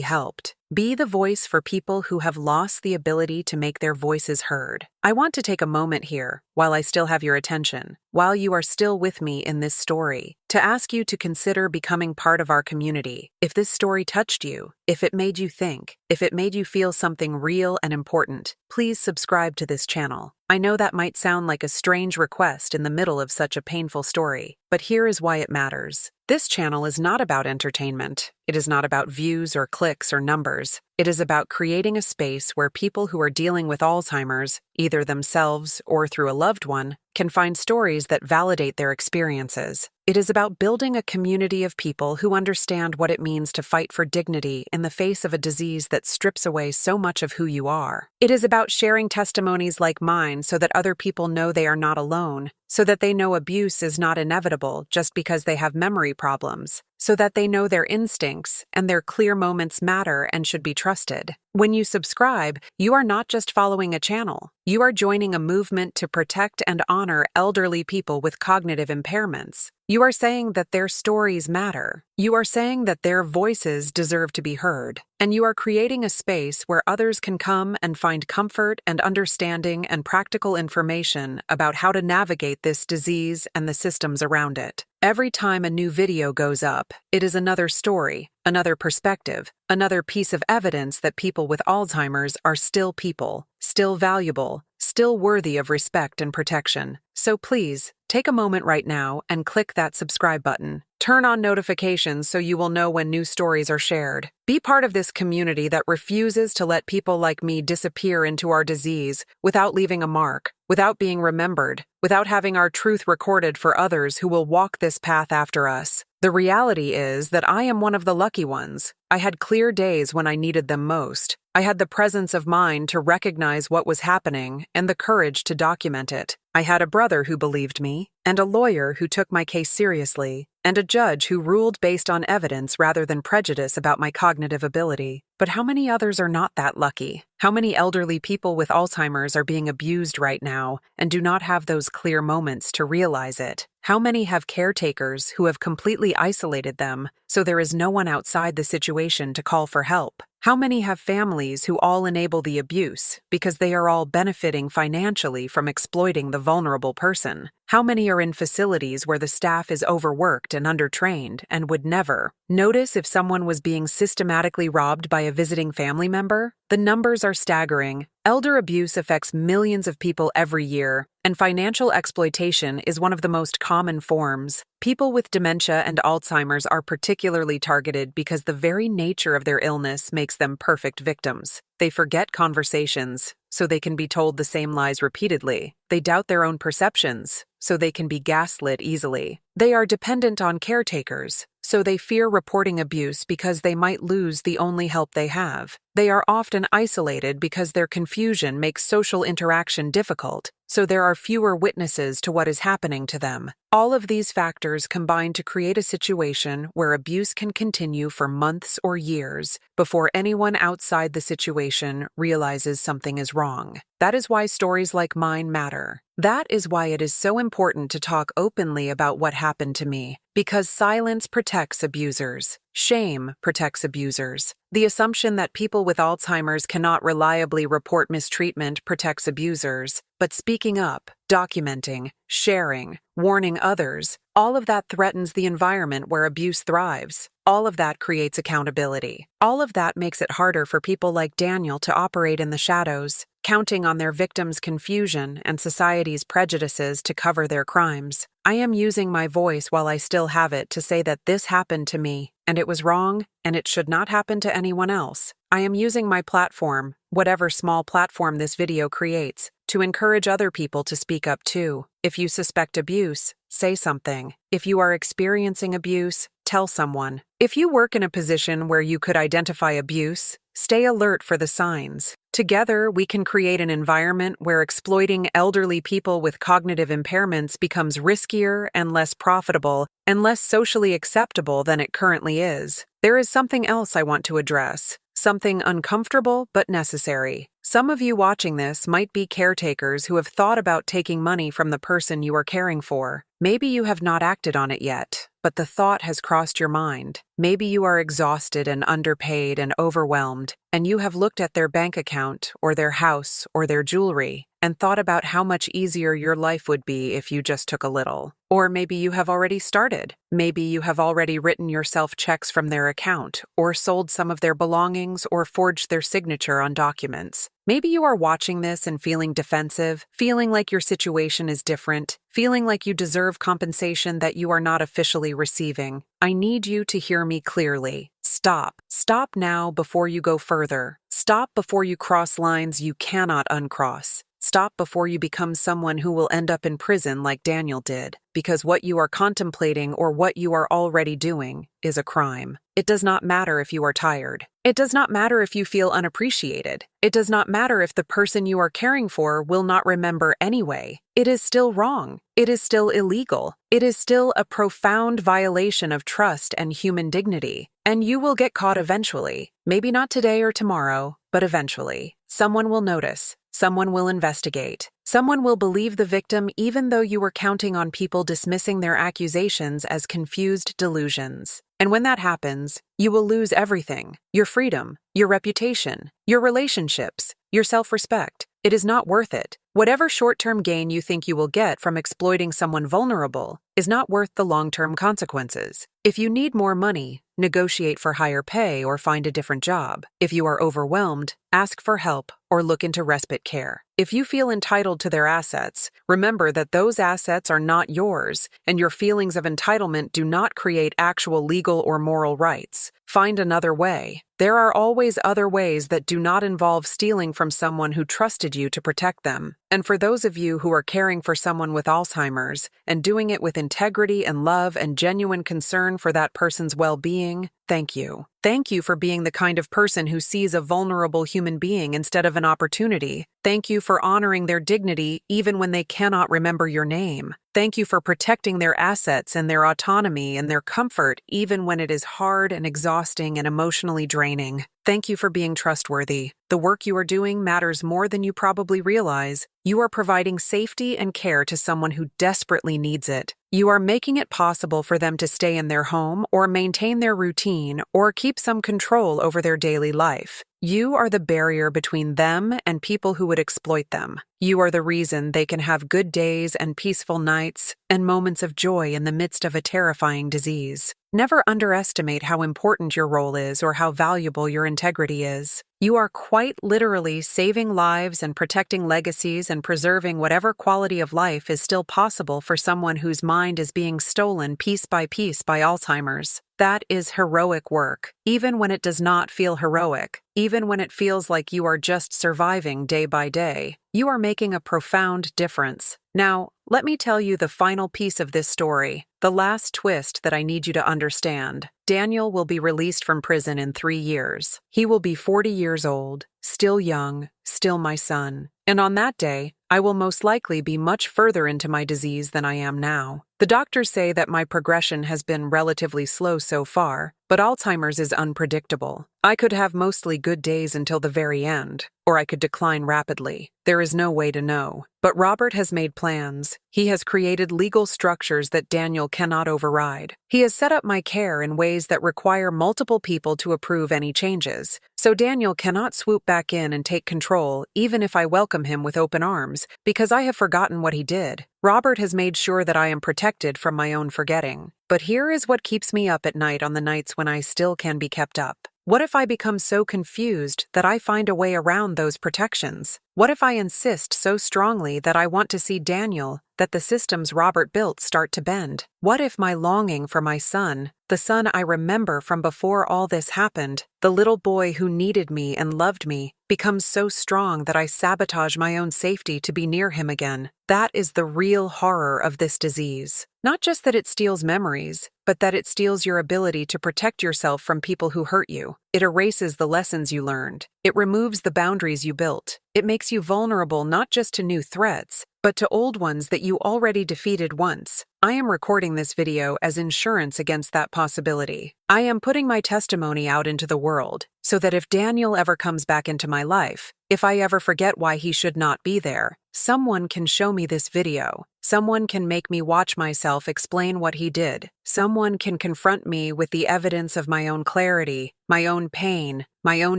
helped. Be the voice for people who have lost the ability to make their voices heard. I want to take a moment here, while I still have your attention, while you are still with me in this story, to ask you to consider becoming part of our community. If this story touched you, if it made you think, if it made you feel something real and important, please subscribe to this channel. I know that might sound like a strange request in the middle of such a painful story, but here is why it matters. This channel is not about entertainment. It is not about views or clicks or numbers. It is about creating a space where people who are dealing with Alzheimer's, either themselves or through a loved one, can find stories that validate their experiences. It is about building a community of people who understand what it means to fight for dignity in the face of a disease that strips away so much of who you are. It is about sharing testimonies like mine so that other people know they are not alone, so that they know abuse is not inevitable just because they have memory problems, so that they know their instincts and their clear moments matter and should be trusted. When you subscribe, you are not just following a channel. You are joining a movement to protect and honor elderly people with cognitive impairments. You are saying that their stories matter. You are saying that their voices deserve to be heard. And you are creating a space where others can come and find comfort and understanding and practical information about how to navigate this disease and the systems around it. Every time a new video goes up, it is another story, another perspective, another piece of evidence that people with Alzheimer's are still people, still valuable, still worthy of respect and protection. So please, take a moment right now and click that subscribe button. Turn on notifications so you will know when new stories are shared. Be part of this community that refuses to let people like me disappear into our disease without leaving a mark, without being remembered, without having our truth recorded for others who will walk this path after us. The reality is that I am one of the lucky ones. I had clear days when I needed them most. I had the presence of mind to recognize what was happening and the courage to document it. I had a brother who believed me, and a lawyer who took my case seriously, and a judge who ruled based on evidence rather than prejudice about my cognitive ability. But how many others are not that lucky? How many elderly people with Alzheimer's are being abused right now and do not have those clear moments to realize it? How many have caretakers who have completely isolated them, so there is no one outside the situation to call for help? How many have families who all enable the abuse because they are all benefiting financially from exploiting the vulnerable person? How many are in facilities where the staff is overworked and undertrained and would never notice if someone was being systematically robbed by a visiting family member? The numbers are staggering. Elder abuse affects millions of people every year, and financial exploitation is one of the most common forms. People with dementia and Alzheimer's are particularly targeted because the very nature of their illness makes them perfect victims. They forget conversations, so they can be told the same lies repeatedly. They doubt their own perceptions, so they can be gaslit easily. They are dependent on caretakers, so they fear reporting abuse because they might lose the only help they have. They are often isolated because their confusion makes social interaction difficult, so there are fewer witnesses to what is happening to them. All of these factors combine to create a situation where abuse can continue for months or years before anyone outside the situation realizes something is wrong. That is why stories like mine matter. That is why it is so important to talk openly about what happened to me, because silence protects abusers. Shame protects abusers. The assumption that people with Alzheimer's cannot reliably report mistreatment protects abusers. But speaking up, documenting, sharing, warning others, all of that threatens the environment where abuse thrives. All of that creates accountability. All of that makes it harder for people like Daniel to operate in the shadows, counting on their victims' confusion and society's prejudices to cover their crimes. I am using my voice while I still have it to say that this happened to me, and it was wrong, and it should not happen to anyone else. I am using my platform, whatever small platform this video creates, to encourage other people to speak up too. If you suspect abuse, say something. If you are experiencing abuse, tell someone. If you work in a position where you could identify abuse, stay alert for the signs. Together, we can create an environment where exploiting elderly people with cognitive impairments becomes riskier and less profitable and less socially acceptable than it currently is. There is something else I want to address. Something uncomfortable but necessary. Some of you watching this might be caretakers who have thought about taking money from the person you are caring for. Maybe you have not acted on it yet, but the thought has crossed your mind. Maybe you are exhausted and underpaid and overwhelmed, and you have looked at their bank account or their house or their jewelry and thought about how much easier your life would be if you just took a little. Or maybe you have already started. Maybe you have already written yourself checks from their account, or sold some of their belongings, or forged their signature on documents. Maybe you are watching this and feeling defensive, feeling like your situation is different, feeling like you deserve compensation that you are not officially receiving. I need you to hear me clearly. Stop. Stop now before you go further. Stop before you cross lines you cannot uncross. Stop before you become someone who will end up in prison like Daniel did, because what you are contemplating or what you are already doing is a crime. It does not matter if you are tired. It does not matter if you feel unappreciated. It does not matter if the person you are caring for will not remember anyway. It is still wrong. It is still illegal. It is still a profound violation of trust and human dignity. And you will get caught eventually. Maybe not today or tomorrow, but eventually. Someone will notice. Someone will investigate. Someone will believe the victim even though you were counting on people dismissing their accusations as confused delusions. And when that happens, you will lose everything: your freedom, your reputation, your relationships, your self-respect. It is not worth it. Whatever short-term gain you think you will get from exploiting someone vulnerable is not worth the long-term consequences. If you need more money, negotiate for higher pay or find a different job. If you are overwhelmed, ask for help or look into respite care. If you feel entitled to their assets, remember that those assets are not yours, and your feelings of entitlement do not create actual legal or moral rights. Find another way. There are always other ways that do not involve stealing from someone who trusted you to protect them. And for those of you who are caring for someone with Alzheimer's and doing it with integrity and love and genuine concern for that person's well-being, thank you. Thank you for being the kind of person who sees a vulnerable human being instead of an opportunity. Thank you for honoring their dignity even when they cannot remember your name. Thank you for protecting their assets and their autonomy and their comfort even when it is hard and exhausting and emotionally draining. Thank you for being trustworthy. The work you are doing matters more than you probably realize. You are providing safety and care to someone who desperately needs it. You are making it possible for them to stay in their home or maintain their routine or keep some control over their daily life. You are the barrier between them and people who would exploit them. You are the reason they can have good days and peaceful nights and moments of joy in the midst of a terrifying disease. Never underestimate how important your role is or how valuable your integrity is. You are quite literally saving lives and protecting legacies and preserving whatever quality of life is still possible for someone whose mind is being stolen piece by Alzheimer's. That is heroic work, even when it does not feel heroic, even when it feels like you are just surviving day by day. You are making a profound difference. Now, let me tell you the final piece of this story, the last twist that I need you to understand. Daniel will be released from prison in 3 years. He will be 40 years old, still young, still my son. And on that day, I will most likely be much further into my disease than I am now. The doctors say that my progression has been relatively slow so far, but Alzheimer's is unpredictable. I could have mostly good days until the very end, or I could decline rapidly. There is no way to know. But Robert has made plans. He has created legal structures that Daniel cannot override. He has set up my care in ways that require multiple people to approve any changes. So Daniel cannot swoop back in and take control, even if I welcome him with open arms, because I have forgotten what he did. Robert has made sure that I am protected from my own forgetting. But here is what keeps me up at night on the nights when I still can be kept up. What if I become so confused that I find a way around those protections? What if I insist so strongly that I want to see Daniel that the systems Robert built start to bend? What if my longing for my son, the son I remember from before all this happened, the little boy who needed me and loved me, becomes so strong that I sabotage my own safety to be near him again? That is the real horror of this disease. Not just that it steals memories, but that it steals your ability to protect yourself from people who hurt you. It erases the lessons you learned. It removes the boundaries you built. It makes you vulnerable not just to new threats, but to old ones that you already defeated once. I am recording this video as insurance against that possibility. I am putting my testimony out into the world, so that if Daniel ever comes back into my life, if I ever forget why he should not be there, someone can show me this video. Someone can make me watch myself explain what he did. Someone can confront me with the evidence of my own clarity, my own pain, my own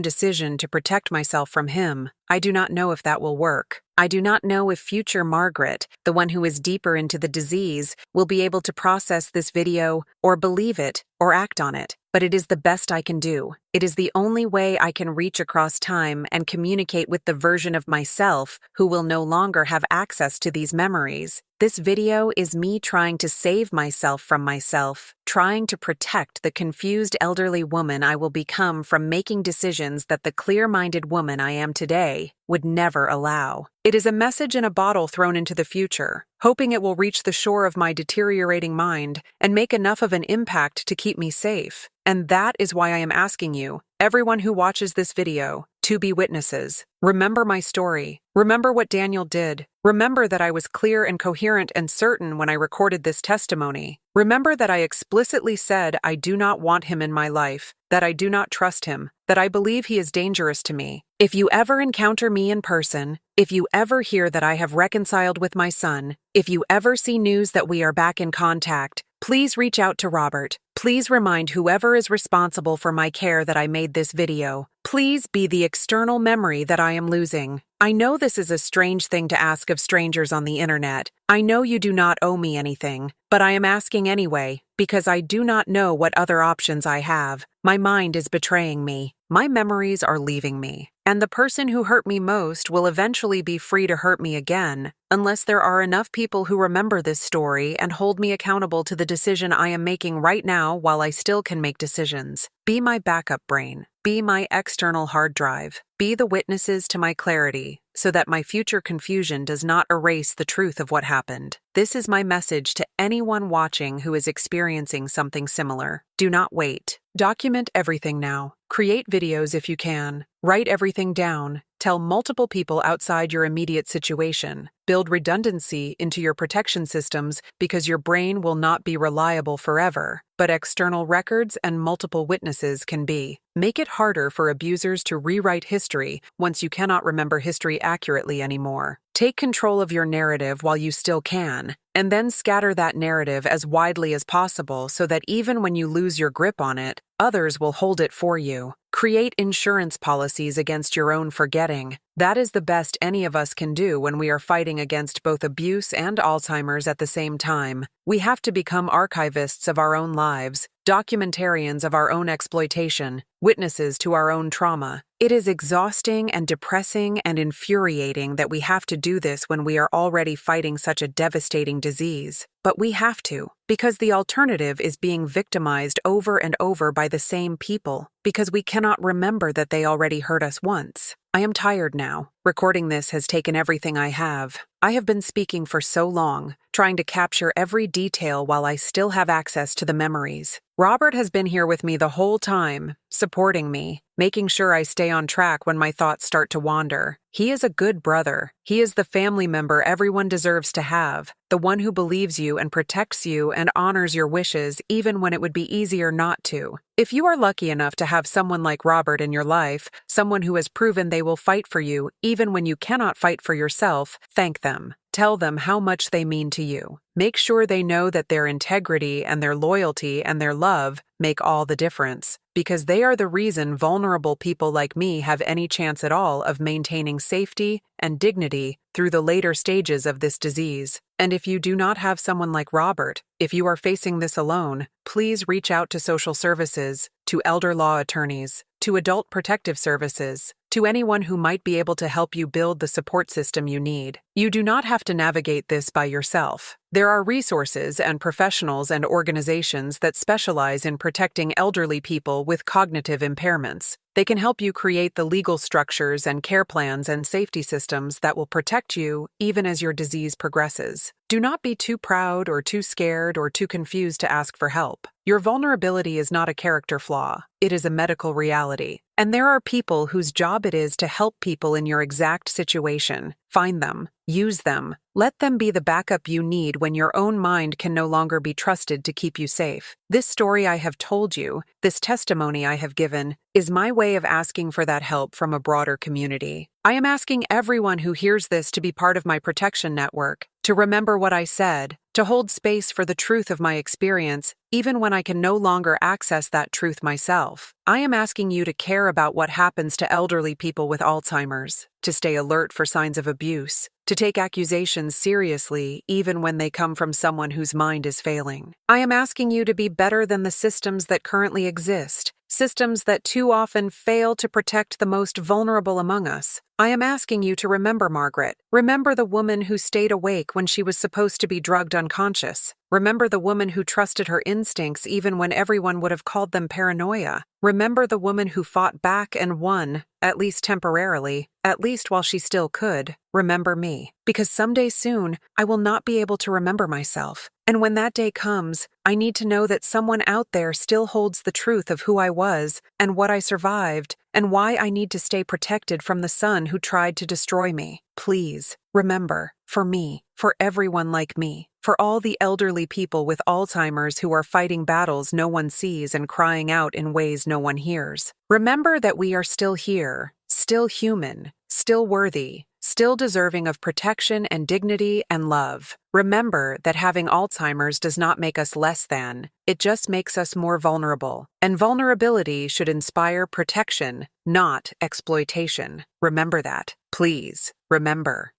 decision to protect myself from him. I do not know if that will work. I do not know if future Margaret, the one who is deeper into the disease, will be able to process this video or believe it or act on it. But it is the best I can do. It is the only way I can reach across time and communicate with the version of myself who will no longer have access to these memories. This video is me trying to save myself from myself, trying to protect the confused elderly woman I will become from making decisions that the clear-minded woman I am today would never allow. It is a message in a bottle thrown into the future, hoping it will reach the shore of my deteriorating mind and make enough of an impact to keep me safe. And that is why I am asking you, everyone who watches this video, to be witnesses. Remember my story. Remember what Daniel did. Remember that I was clear and coherent and certain when I recorded this testimony. Remember that I explicitly said I do not want him in my life, that I do not trust him, that I believe he is dangerous to me. If you ever encounter me in person, if you ever hear that I have reconciled with my son, if you ever see news that we are back in contact, please reach out to Robert. Please remind whoever is responsible for my care that I made this video. Please be the external memory that I am losing. I know this is a strange thing to ask of strangers on the internet. I know you do not owe me anything, but I am asking anyway, because I do not know what other options I have. My mind is betraying me. My memories are leaving me. And the person who hurt me most will eventually be free to hurt me again, unless there are enough people who remember this story and hold me accountable to the decision I am making right now while I still can make decisions. Be my backup brain. Be my external hard drive. Be the witnesses to my clarity, so that my future confusion does not erase the truth of what happened. This is my message to anyone watching who is experiencing something similar. Do not wait. Document everything now. Create videos if you can. Write everything down. Tell multiple people outside your immediate situation. Build redundancy into your protection systems because your brain will not be reliable forever, but external records and multiple witnesses can be. Make it harder for abusers to rewrite history once you cannot remember history accurately anymore. Take control of your narrative while you still can, and then scatter that narrative as widely as possible so that even when you lose your grip on it, others will hold it for you. Create insurance policies against your own forgetting. That is the best any of us can do when we are fighting against both abuse and Alzheimer's at the same time. We have to become archivists of our own lives, documentarians of our own exploitation, witnesses to our own trauma. It is exhausting and depressing and infuriating that we have to do this when we are already fighting such a devastating disease. But we have to, because the alternative is being victimized over and over by the same people, because we cannot remember that they already hurt us once. I am tired now. Recording this has taken everything I have. I have been speaking for so long, trying to capture every detail while I still have access to the memories. Robert has been here with me the whole time, supporting me, making sure I stay on track when my thoughts start to wander. He is a good brother. He is the family member everyone deserves to have, the one who believes you and protects you and honors your wishes even when it would be easier not to. If you are lucky enough to have someone like Robert in your life, someone who has proven they will fight for you even when you cannot fight for yourself, thank them. Tell them how much they mean to you. Make sure they know that their integrity and their loyalty and their love make all the difference, because they are the reason vulnerable people like me have any chance at all of maintaining safety and dignity through the later stages of this disease. And if you do not have someone like Robert, if you are facing this alone, please reach out to social services, to elder law attorneys, to adult protective services, to anyone who might be able to help you build the support system you need. You do not have to navigate this by yourself. There are resources and professionals and organizations that specialize in protecting elderly people with cognitive impairments. They can help you create the legal structures and care plans and safety systems that will protect you even as your disease progresses. Do not be too proud or too scared or too confused to ask for help. Your vulnerability is not a character flaw. It is a medical reality. And there are people whose job it is to help people in your exact situation. Find them. Use them. Let them be the backup you need when your own mind can no longer be trusted to keep you safe. This story I have told you, this testimony I have given, is my way of asking for that help from a broader community. I am asking everyone who hears this to be part of my protection network, to remember what I said, to hold space for the truth of my experience, even when I can no longer access that truth myself. I am asking you to care about what happens to elderly people with Alzheimer's, to stay alert for signs of abuse, to take accusations seriously even when they come from someone whose mind is failing. I am asking you to be better than the systems that currently exist, systems that too often fail to protect the most vulnerable among us. I am asking you to remember Margaret. Remember the woman who stayed awake when she was supposed to be drugged unconscious. Remember the woman who trusted her instincts even when everyone would have called them paranoia. Remember the woman who fought back and won, at least temporarily, at least while she still could. Remember me. Because someday soon, I will not be able to remember myself. And when that day comes, I need to know that someone out there still holds the truth of who I was and what I survived and why I need to stay protected from the son who tried to destroy me. Please, remember, for me, for everyone like me, for all the elderly people with Alzheimer's who are fighting battles no one sees and crying out in ways no one hears. Remember that we are still here, still human, still worthy, still deserving of protection and dignity and love. Remember that having Alzheimer's does not make us less than, it just makes us more vulnerable. And vulnerability should inspire protection, not exploitation. Remember that. Please, remember.